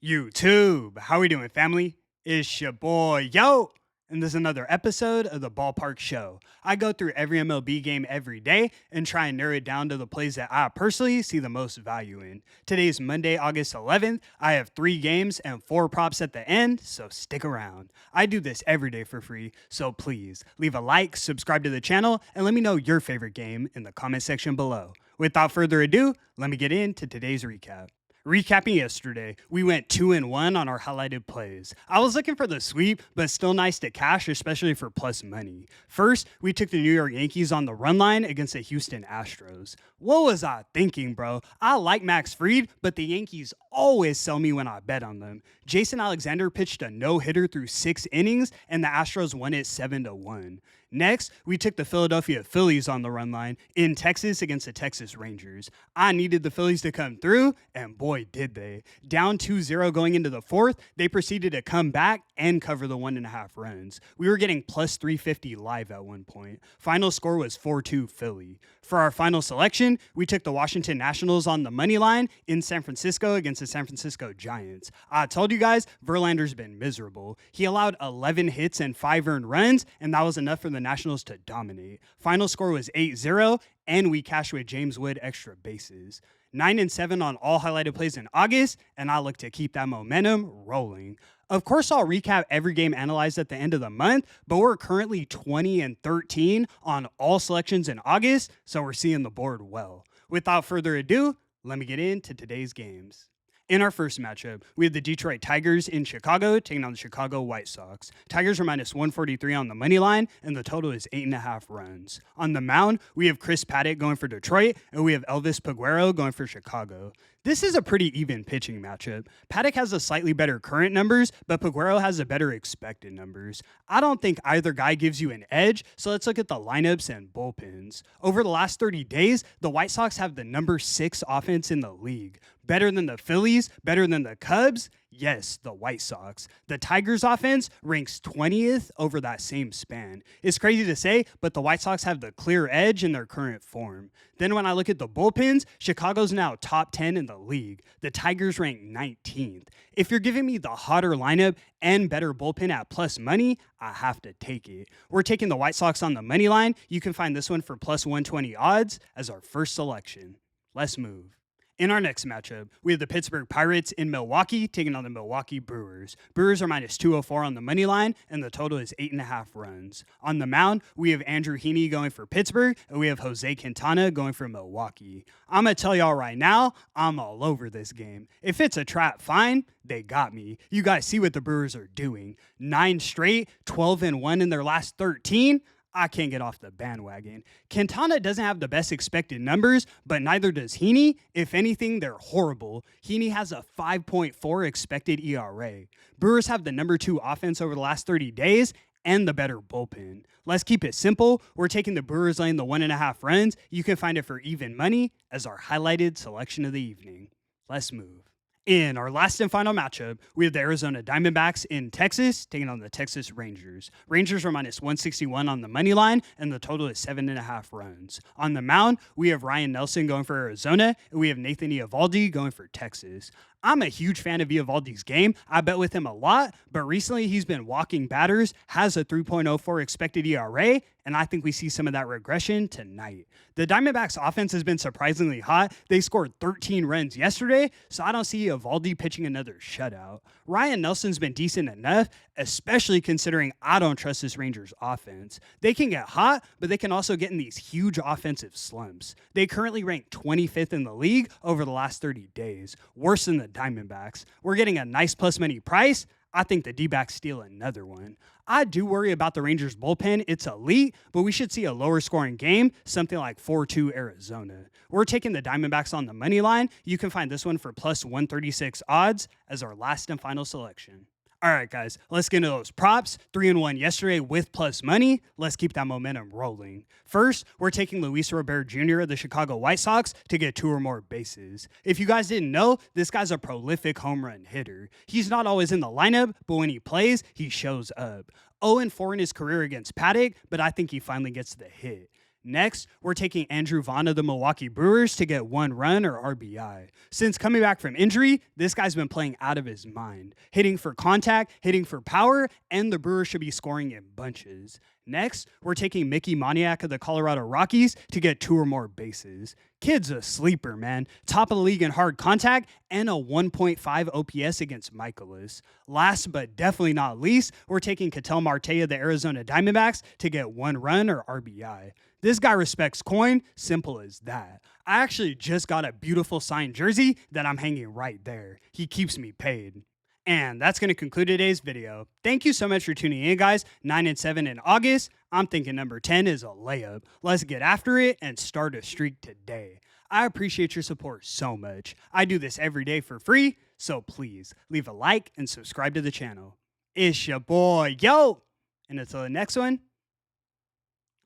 YouTube, how we doing, family? It's your boy, yo! And this is another episode of the Ballpark Show. I go through every MLB game every day and try and narrow it down to the plays that I personally see the most value in. Today's Monday, August 11th. I have 3 games and 4 props at the end, so stick around. I do this every day for free, so please leave a like, subscribe to the channel, and let me know your favorite game in the comment section below. Without further ado, let me get into today's recap. Recapping yesterday, we went 2-1 on our highlighted plays. I was looking for the sweep, but still nice to cash, especially for plus money. First, we took the New York Yankees on the run line against the Houston Astros. What was I thinking, bro? I like Max Fried, but the Yankees always sell me when I bet on them. Jason Alexander pitched a no-hitter through 6 innings, and the Astros won it 7-1. Next, we took the Philadelphia Phillies on the run line in Texas against the Texas Rangers. I needed the Phillies to come through, and boy, did they. Down 2-0 going into the fourth, they proceeded to come back and cover the 1.5 runs. We were getting plus 350 live at one point. Final score was 4-2 Philly. For our final selection, we took the Washington Nationals on the money line in San Francisco against the San Francisco Giants. I told you guys, Verlander's been miserable. He allowed 11 hits and 5 earned runs, and that was enough for the Nationals to dominate. Final score was 8-0, and we cashed with James Wood extra bases. 9-7 on all highlighted plays in August, and I look to keep that momentum rolling. Of course, I'll recap every game analyzed at the end of the month, but we're currently 20-13 on all selections in August, so we're seeing the board well. Without further ado, let me get into today's games. In our first matchup, we have the Detroit Tigers in Chicago taking on the Chicago White Sox. Tigers are minus 143 on the money line, and the total is 8.5 runs. On the mound, we have Chris Paddack going for Detroit, and we have Elvis Peguero going for Chicago. This is a pretty even pitching matchup. Paddack has a slightly better current numbers, but Peguero has a better expected numbers. I don't think either guy gives you an edge, so let's look at the lineups and bullpens. Over the last 30 days, the White Sox have the number 6 offense in the league. Better than the Phillies, better than the Cubs? Yes, the White Sox. The Tigers offense ranks 20th over that same span. It's crazy to say, but the White Sox have the clear edge in their current form. Then when I look at the bullpens, Chicago's now top 10 in the league. The Tigers rank 19th. If you're giving me the hotter lineup and better bullpen at plus money, I have to take it. We're taking the White Sox on the money line. You can find this one for plus 120 odds as our first selection. Let's move. In our next matchup, we have the Pittsburgh Pirates in Milwaukee taking on the Milwaukee Brewers. Brewers are minus 204 on the money line, and the total is 8.5 runs. On the mound, we have Andrew Heaney going for Pittsburgh, and we have Jose Quintana going for Milwaukee. I'm going to tell y'all right now, I'm all over this game. If it's a trap, fine. They got me. You guys see what the Brewers are doing. 9 straight, 12-1 in their last 13. I can't get off the bandwagon. Quintana doesn't have the best expected numbers, but neither does Heaney. If anything, they're horrible. Heaney has a 5.4 expected ERA. Brewers have the number 2 offense over the last 30 days and the better bullpen. Let's keep it simple. We're taking the Brewers laying the 1.5 runs. You can find it for even money as our highlighted selection of the evening. Let's move. In our last and final matchup, we have the Arizona Diamondbacks in Texas taking on the Texas Rangers. Rangers are minus 161 on the money line, and the total is 7.5 runs. On the mound, we have Ryan Nelson going for Arizona, and we have Nathan Eovaldi going for Texas. I'm a huge fan of Eovaldi's game. I bet with him a lot, but recently he's been walking batters, has a 3.04 expected ERA, and I think we see some of that regression tonight. The Diamondbacks offense has been surprisingly hot. They scored 13 runs yesterday, so I don't see Eovaldi pitching another shutout. Ryan Nelson's been decent enough, especially considering I don't trust this Rangers offense. They can get hot, but they can also get in these huge offensive slumps. They currently rank 25th in the league over the last 30 days, worse than the Diamondbacks. We're getting a nice plus money price. I think the D-backs steal another one. I do worry about the Rangers bullpen. It's elite, but we should see a lower scoring game, something like 4-2 Arizona. We're taking the Diamondbacks on the money line. You can find this one for plus 136 odds as our last and final selection. All right, guys, let's get into those props. 3-1 yesterday with plus money. Let's keep that momentum rolling. First, we're taking Luis Robert Jr. of the Chicago White Sox to get 2 or more bases. If you guys didn't know, this guy's a prolific home run hitter. He's not always in the lineup, but when he plays, he shows up. 0-4 in his career against Paddack, but I think he finally gets the hit. Next, we're taking Andrew Vaughn of the Milwaukee Brewers to get 1 run or RBI. Since coming back from injury, this guy's been playing out of his mind, hitting for contact, hitting for power, and the Brewers should be scoring in bunches. Next, we're taking Mickey Moniak of the Colorado Rockies to get 2 or more bases. Kid's a sleeper, man. Top of the league in hard contact and a 1.5 OPS against Michaelis. Last but definitely not least, we're taking Ketel Marte of the Arizona Diamondbacks to get 1 run or RBI. This guy respects coin, simple as that. I actually just got a beautiful signed jersey that I'm hanging right there. He keeps me paid. And that's going to conclude today's video. Thank you so much for tuning in, guys. 9 and 7 in August. I'm thinking number 10 is a layup. Let's get after it and start a streak today. I appreciate your support so much. I do this every day for free, so please leave a like and subscribe to the channel. It's your boy, yo! And until the next one,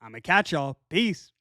I'ma catch y'all. Peace.